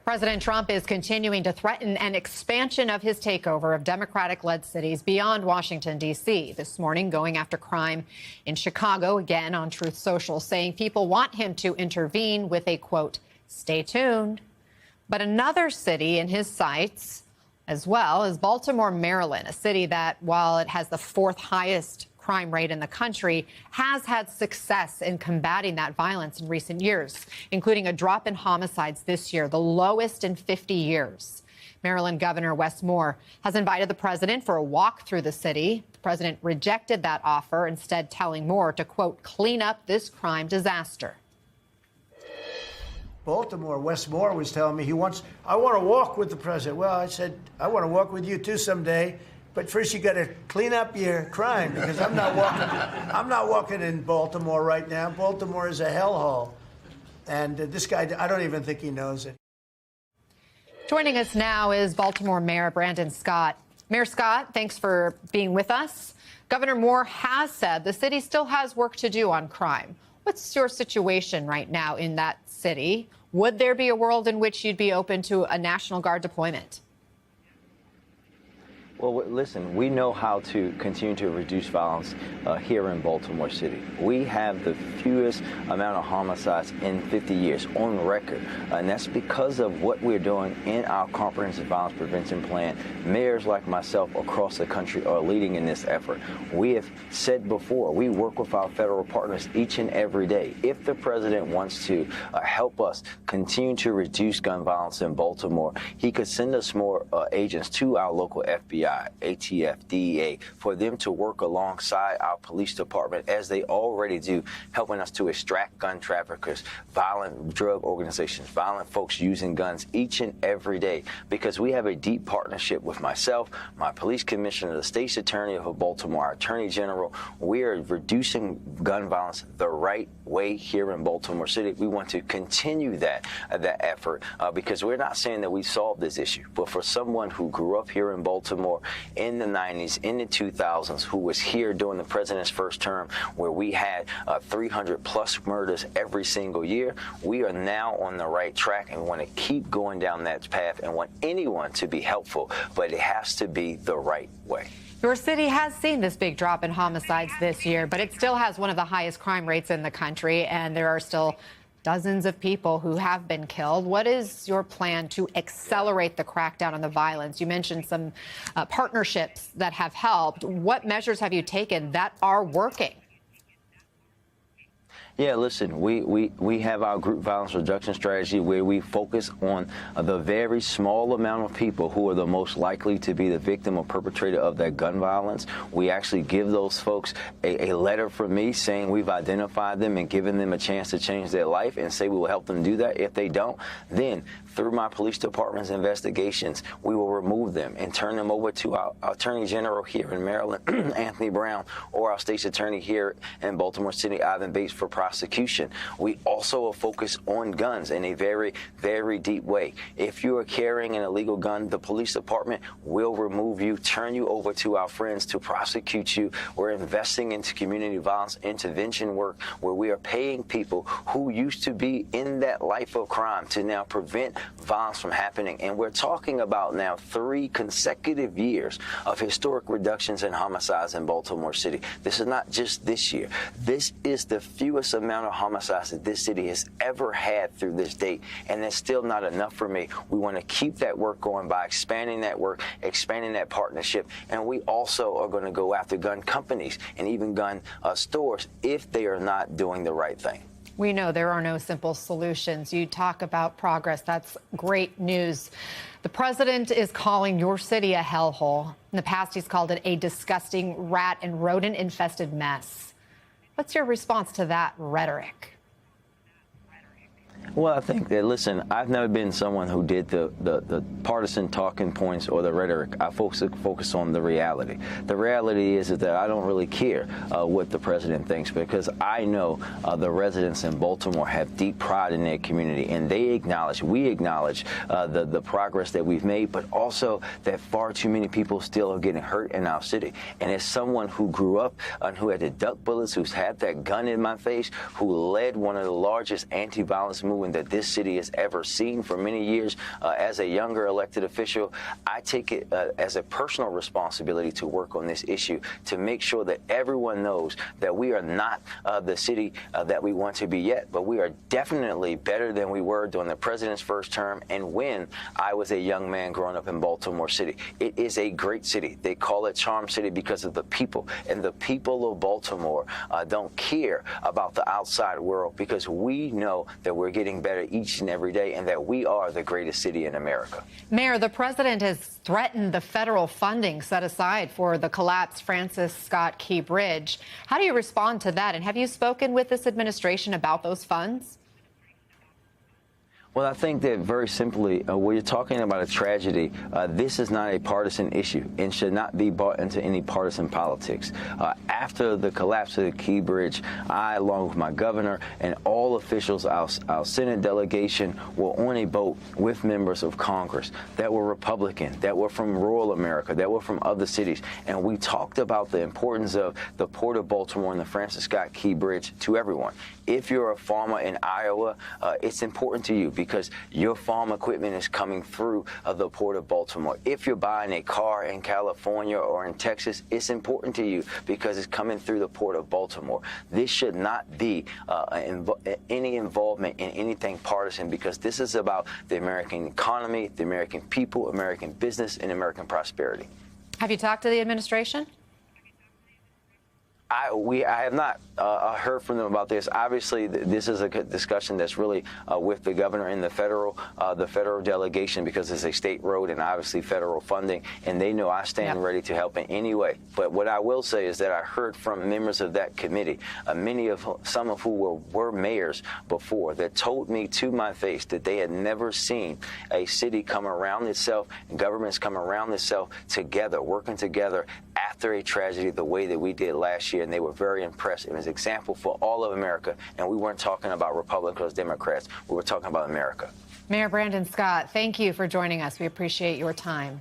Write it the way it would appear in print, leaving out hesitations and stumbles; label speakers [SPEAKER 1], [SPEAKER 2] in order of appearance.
[SPEAKER 1] President Trump is continuing to threaten an expansion of his takeover of Democratic-led cities beyond Washington, D.C. This morning, going after crime in Chicago, again on Truth Social, saying people want him to intervene with a, quote, stay tuned. But another city in his sights as well is Baltimore, Maryland, a city that, while it has the fourth highest crime rate in the country, has had success in combating that violence in recent years, including a drop in homicides this year, the lowest in 50 years. Maryland Governor Wes Moore has invited the president for a walk through the city. The president rejected that offer, instead telling Moore to, quote, clean up this crime disaster.
[SPEAKER 2] Baltimore, Wes Moore was telling me I want to walk with the president. Well, I said, I want to walk with you too someday. But first, you got to clean up your crime, because I'm not walking in Baltimore right now. Baltimore is a hellhole. And this guy, I don't even think he knows it.
[SPEAKER 1] Joining us now is Baltimore Mayor Brandon Scott. Mayor Scott, thanks for being with us. Governor Moore has said the city still has work to do on crime. What's your situation right now in that city? Would there be a world in which you'd be open to a National Guard deployment?
[SPEAKER 3] Well, listen, we know how to continue to reduce violence here in Baltimore City. We have the fewest amount of homicides in 50 years on record, and that's because of what we're doing in our comprehensive violence prevention plan. Mayors like myself across the country are leading in this effort. We have said before, we work with our federal partners each and every day. If the president wants to help us continue to reduce gun violence in Baltimore, he could send us more agents to our local FBI, ATF, DEA, for them to work alongside our police department, as they already do, helping us to extract gun traffickers, violent drug organizations, violent folks using guns each and every day, because we have a deep partnership with myself, my police commissioner, the state's attorney of Baltimore, our attorney general. We are reducing gun violence the right way here in Baltimore City. We want to continue that effort because we're not saying that we solved this issue, but for someone who grew up here in Baltimore in the 90s, in the 2000s, who was here during the president's first term, where we had 300 plus murders every single year, we are now on the right track, and we want to keep going down that path and want anyone to be helpful, but it has to be the right way.
[SPEAKER 1] Your city has seen this big drop in homicides this year, but it still has one of the highest crime rates in the country, and there are still dozens of people who have been killed. What is your plan to accelerate the crackdown on the violence? You mentioned some partnerships that have helped. What measures have you taken that are working?
[SPEAKER 3] Yeah, listen, we have our group violence reduction strategy, where we focus on the very small amount of people who are the most likely to be the victim or perpetrator of that gun violence. We actually give those folks a letter from me saying we've identified them and given them a chance to change their life, and say we will help them do that. If they don't, then through my police department's investigations, we will remove them and turn them over to our attorney general here in Maryland, Anthony Brown, or our state's attorney here in Baltimore City, Ivan Bates, for prosecution. We also are focused on guns in a very, very deep way. If you are carrying an illegal gun, the police department will remove you, turn you over to our friends to prosecute you. We're investing into community violence intervention work, where we are paying people who used to be in that life of crime to now prevent violence from happening. And we're talking about now 3 consecutive years of historic reductions in homicides in Baltimore City. This is not just this year. This is the fewest amount of homicides that this city has ever had through this date, and that's still not enough for me. We want to keep that work going by expanding that work, expanding that partnership, and we also are going to go after gun companies and even gun stores if they are not doing the right thing.
[SPEAKER 1] We know there are no simple solutions. You talk about progress. That's great news. The president is calling your city a hellhole. In the past, he's called it a disgusting rat and rodent-infested mess. What's your response to that rhetoric?
[SPEAKER 3] Well, I think that, listen, I've never been someone who did the partisan talking points or the rhetoric. I focus on the reality. The reality is that I don't really care what the president thinks, because I know the residents in Baltimore have deep pride in their community, and we acknowledge the progress that we've made, but also that far too many people still are getting hurt in our city. And as someone who grew up and who had to duck bullets, who's had that gun in my face, who led one of the largest anti-violence movements movement that this city has ever seen for many years. As a younger elected official, I take it as a personal responsibility to work on this issue to make sure that everyone knows that we are not the city that we want to be yet, but we are definitely better than we were during the president's first term and when I was a young man growing up in Baltimore City. It is a great city. They call it Charm City because of the people, and the people of Baltimore don't care about the outside world because we know that we're getting better each and every day and that we are the greatest city in America.
[SPEAKER 1] Mayor, the president has threatened the federal funding set aside for the collapsed Francis Scott Key Bridge. How do you respond to that? And have you spoken with this administration about those funds?
[SPEAKER 3] Well, I think that very simply, when you're talking about a tragedy, this is not a partisan issue and should not be brought into any partisan politics. After the collapse of the Key Bridge, I, along with my governor and all officials, our Senate delegation, were on a boat with members of Congress that were Republican, that were from rural America, that were from other cities. And we talked about the importance of the Port of Baltimore and the Francis Scott Key Bridge to everyone. If you're a farmer in Iowa, it's important to you because your farm equipment is coming through the Port of Baltimore. If you're buying a car in California or in Texas, it's important to you because it's coming through the Port of Baltimore. This should not be any involvement in anything partisan because this is about the American economy, the American people, American business, and American prosperity.
[SPEAKER 1] Have you talked to the administration?
[SPEAKER 3] I have not heard from them about this. Obviously, this is a discussion that's really with the governor and the federal delegation because it's a state road and obviously federal funding, and they know I stand ready to help in any way. But what I will say is that I heard from members of that committee, some of who were mayors before, that told me to my face that they had never seen a city come around itself and governments come around itself together, working together after a tragedy the way that we did last year, and they were very impressed. It was an example for all of America, and we weren't talking about Republicans, Democrats. We were talking about America.
[SPEAKER 1] Mayor Brandon Scott, thank you for joining us. We appreciate your time.